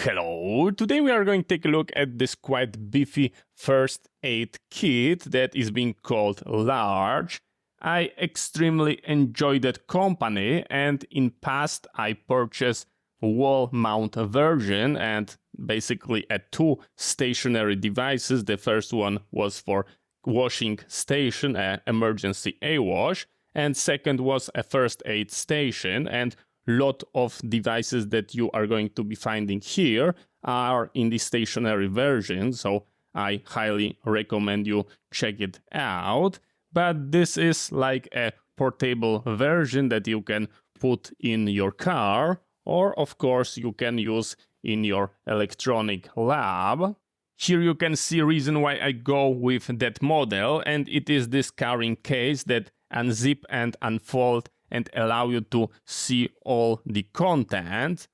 Hello, today we are going to take a look at this quite beefy first aid kit that is being called Large. I extremely enjoy that company, and in past I purchased wall mount version and basically two stationary devices. The first one was for washing station, emergency A-wash, and second was a first aid station, and lot of devices that you are going to be finding here are in the stationary version, so I highly recommend you check it out. But this is like a portable version that you can put in your car, or of course you can use in your electronic lab. Here you can see reason why I go with that model, and it is this carrying case that unzip and unfold and allow you to see all the content.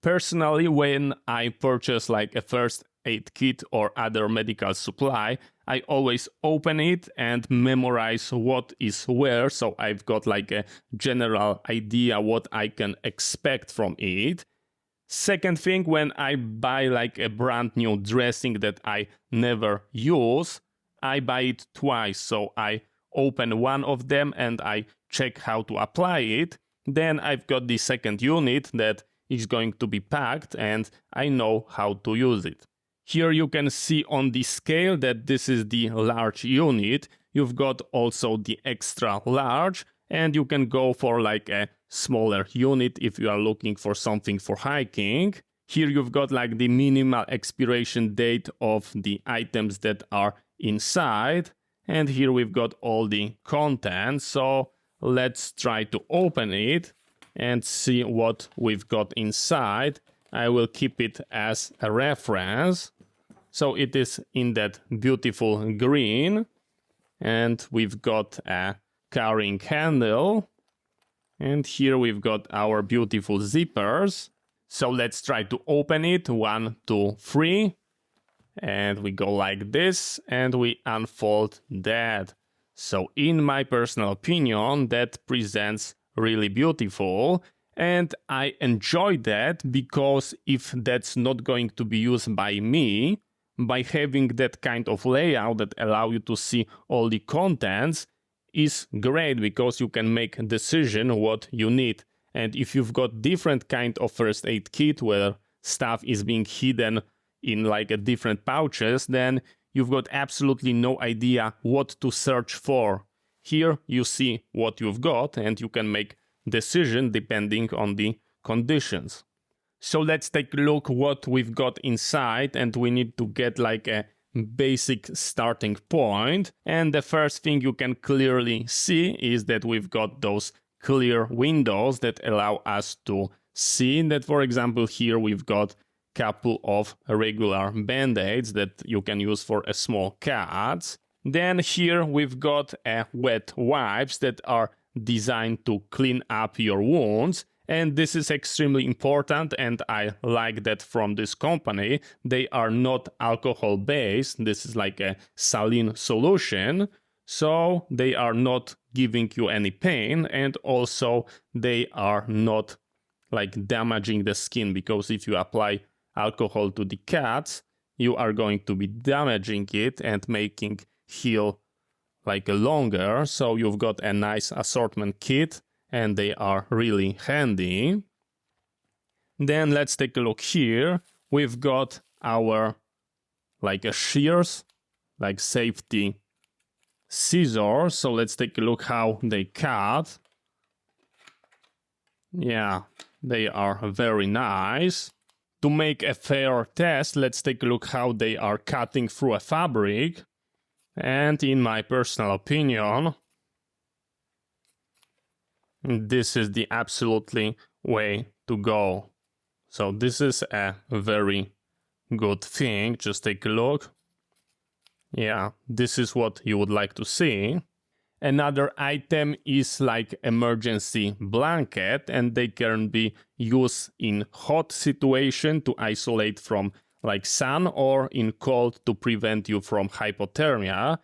Personally, when I purchase like a first aid kit or other medical supply, I always open it and memorize what is where, so I've got like a general idea what I can expect from it. Second thing, when I buy like a brand new dressing that I never use, I buy it twice, so I open one of them and I check how to apply it. Then I've got the second unit that is going to be packed and I know how to use it. Here you can see on the scale that this is the large unit. You've got also the extra large, and you can go for like a smaller unit if you are looking for something for hiking. Here you've got like the minimal expiration date of the items that are inside. And here we've got all the content, so let's try to open it and see what we've got inside. I will keep it as a reference. So it is in that beautiful green, and we've got a carrying handle. And here we've got our beautiful zippers. So let's try to open it. 1, 2, 3. And we go like this, and we unfold that. So in my personal opinion, that presents really beautiful, and I enjoy that because if that's not going to be used by me, by having that kind of layout that allow you to see all the contents is great, because you can make a decision what you need. And if you've got different kind of first aid kit where stuff is being hidden in like a different pouches, then you've got absolutely no idea what to search for. Here you see what you've got and you can make decision depending on the conditions. So let's take a look what we've got inside, and we need to get like a basic starting point. And the first thing you can clearly see is that we've got those clear windows that allow us to see that, for example, here we've got couple of regular band-aids that you can use for a small cuts. Then here we've got wet wipes that are designed to clean up your wounds, and this is extremely important, and I like that from this company. They are not alcohol based. This is like a saline solution, so they are not giving you any pain, and also they are not like damaging the skin, because if you apply alcohol to the cuts, you are going to be damaging it and making heal like longer. So you've got a nice assortment kit and they are really handy. Then let's take a look here. We've got our like a shears, like safety scissors. So let's take a look how they cut. Yeah, they are very nice. To make a fair test, let's take a look how they are cutting through a fabric. And in my personal opinion, this is the absolutely way to go. So this is a very good thing. Just take a look. Yeah, this is what you would like to see. Another item is like emergency blanket, and they can be used in hot situation to isolate from like sun, or in cold to prevent you from hypothermia.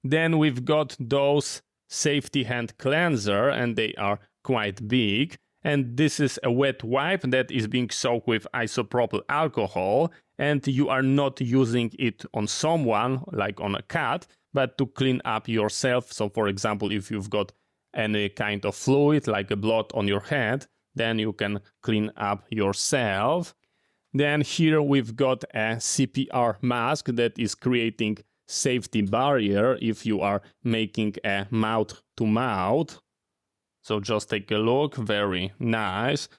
Then we've got those safety hand cleanser, and they are quite big, And this is a wet wipe that is being soaked with isopropyl alcohol, and you are not using it on someone, like on a cat, but to clean up yourself. So for example, if you've got any kind of fluid, like a blood on your hand, then you can clean up yourself. Then here we've got a CPR mask that is creating safety barrier if you are making a mouth-to-mouth. So just take a look, very nice.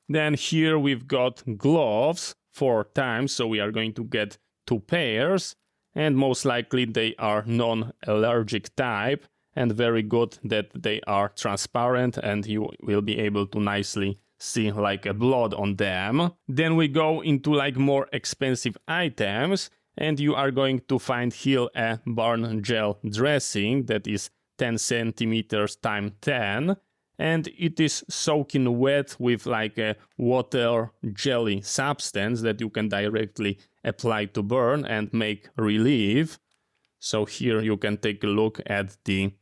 Then here we've got gloves 4 times, so we are going to get 2 pairs, and most likely they are non-allergic type, and very good that they are transparent and you will be able to nicely see like a blood on them. Then we go into like more expensive items, and you are going to find here a barn gel dressing that is 10 centimeters times 10, and it is soaking wet with like a water jelly substance that you can directly apply to burn and make relief. So here you can take a look at the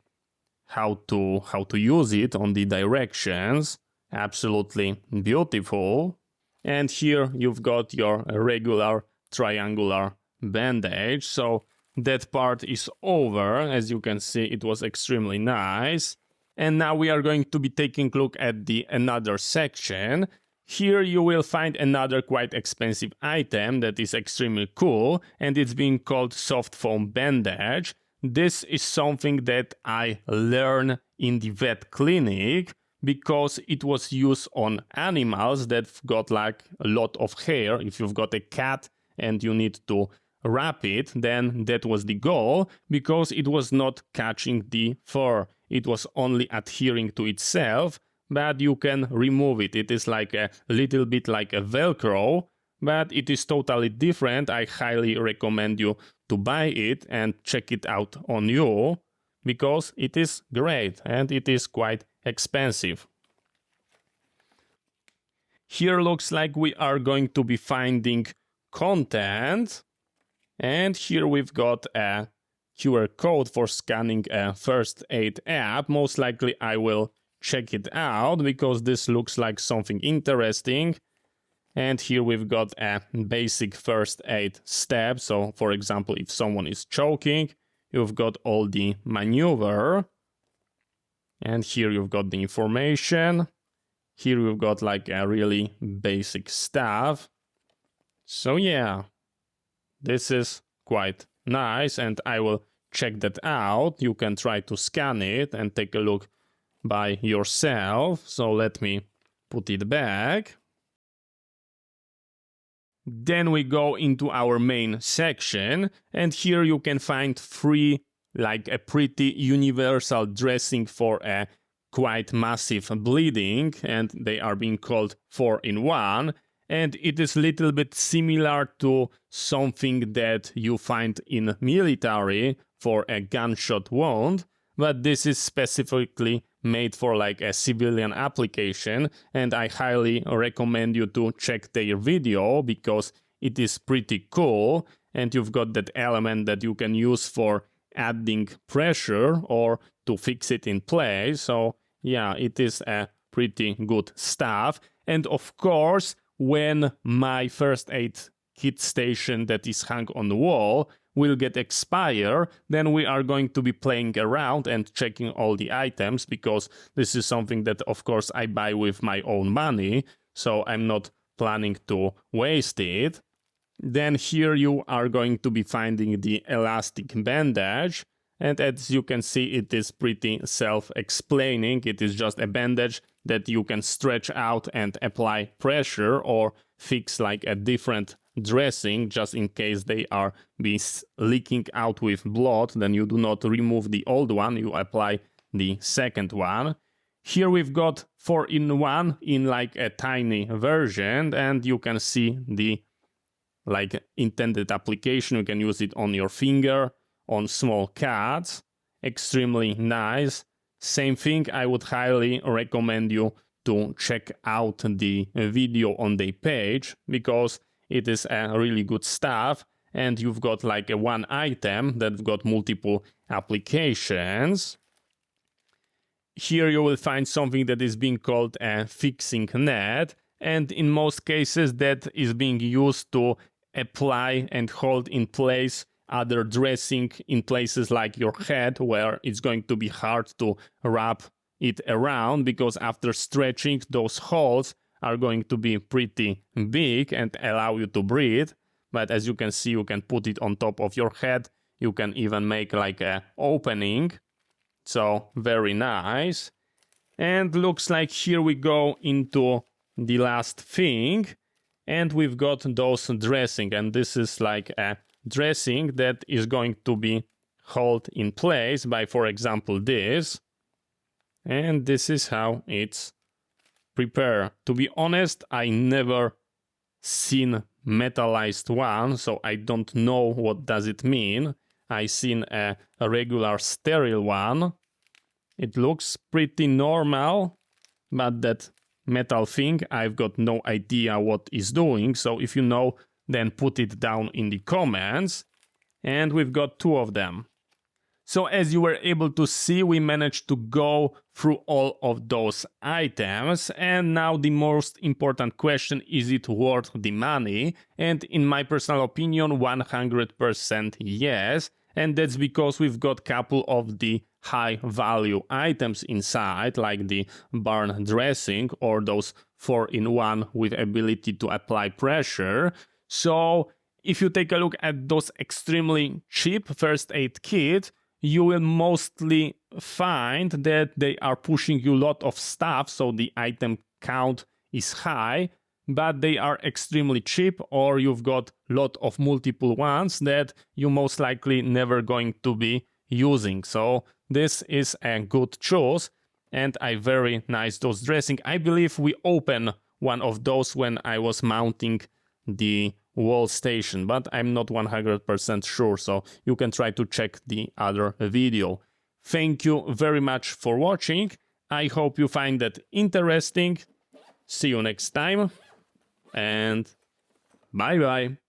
how to use it on the directions. Absolutely beautiful. And here you've got your regular triangular bandage. So that part is over. As you can see, it was extremely nice. And now we are going to be taking a look at the another section. Here you will find another quite expensive item that is extremely cool, and it's being called soft foam bandage. This is something that I learned in the vet clinic because it was used on animals that got like a lot of hair. If you've got a cat and you need to wrap it, then that was the goal, because it was not catching the fur. It was only adhering to itself, but you can remove it. It is like a little bit like a Velcro, but it is totally different. I highly recommend you to buy it and check it out on you, because it is great and it is quite expensive. Here looks like we are going to be finding content, and here we've got a QR code for scanning a first aid app. Most likely I will check it out because this looks like something interesting. And here we've got a basic first aid step. So for example, if someone is choking, you've got all the maneuver. And here you've got the information. Here we've got like a really basic stuff. So yeah, this is quite nice, and I will check that out. You can try to scan it and take a look by yourself. So let me put it back. Then we go into our main section, and here you can find 3 like a pretty universal dressing for a quite massive bleeding, and they are being called 4-in-1. And it is a little bit similar to something that you find in military for a gunshot wound, but this is specifically made for like a civilian application, and I highly recommend you to check their video because it is pretty cool, and you've got that element that you can use for adding pressure or to fix it in place. So yeah, it is a pretty good stuff. And of course, when my first aid kit station that is hung on the wall will get expire, then we are going to be playing around and checking all the items, because this is something that of course I buy with my own money, so I'm not planning to waste it. Then here you are going to be finding the elastic bandage, and as you can see, it is pretty self-explaining. It is just a bandage that you can stretch out and apply pressure or fix like a different dressing just in case they are leaking out with blood. Then you do not remove the old one, you apply the second one. Here we've got 4-in-1 in like a tiny version, and you can see the like intended application. You can use it on your finger, on small cuts. Extremely nice. Same thing, I would highly recommend you to check out the video on the page, because it is a really good stuff, and you've got like a one item that's got multiple applications. here you will find something that is being called a fixing net, and in most cases that is being used to apply and hold in place other dressing in places like your head, where it's going to be hard to wrap it around, because after stretching, those holes are going to be pretty big and allow you to breathe. But as you can see, you can put it on top of your head. You can even make like a opening. So very nice. And looks like here we go into the last thing. And we've got those dressing. And this is like a dressing that is going to be held in place by, for example, this. And this is how it's prepared. To be honest, I never seen metallized one, so I don't know what does it mean. I seen a regular sterile one. It looks pretty normal, but that metal thing, I've got no idea what it's doing. So if you know, then put it down in the comments. And we've got 2 of them. So as you were able to see, we managed to go through all of those items. And now the most important question, is it worth the money? And in my personal opinion, 100% yes. And that's because we've got a couple of the high value items inside, like the barn dressing or those 4-in-1 with ability to apply pressure. So if you take a look at those extremely cheap first aid kit, you will mostly find that they are pushing you a lot of stuff, so the item count is high, but they are extremely cheap, or you've got a lot of multiple ones that you most likely never going to be using. So this is a good choice, and I very nice those dressing. I believe we opened one of those when I was mounting the wall station, but I'm not 100% sure, so you can try to check the other video. Thank you very much for watching. I hope you find that interesting. See you next time, and bye bye.